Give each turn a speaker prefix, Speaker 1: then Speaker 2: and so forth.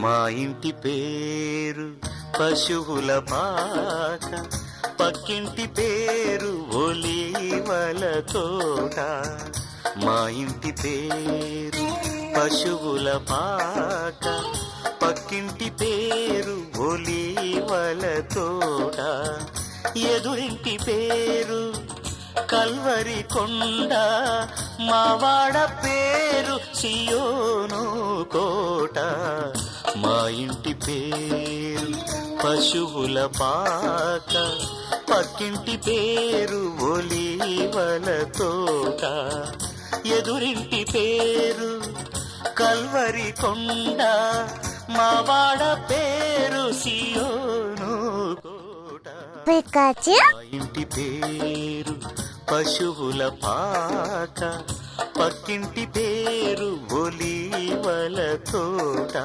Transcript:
Speaker 1: మా ఇంటి పేరు పశువుల పాక, పక్కింటి పేరు ఒలీవల తోట. మా ఇంటి పేరు పశువుల పాక, పక్కింటి పేరు ఒలీవల తోట. ఎదురింటి పేరు కల్వరి కొండ, మావాడ పేరు సియోను కోట. మా ఇంటి పేరు పశువుల పాక, పక్కింటి పేరు ఒలీవల తోట. ఎదురింటి పేరు కల్వరి కొండ, మావాడ పేరు సియోను కోట. మా ఇంటి పేరు పశువుల పాక, పక్కింటి పేరు ఒలీవల తోట.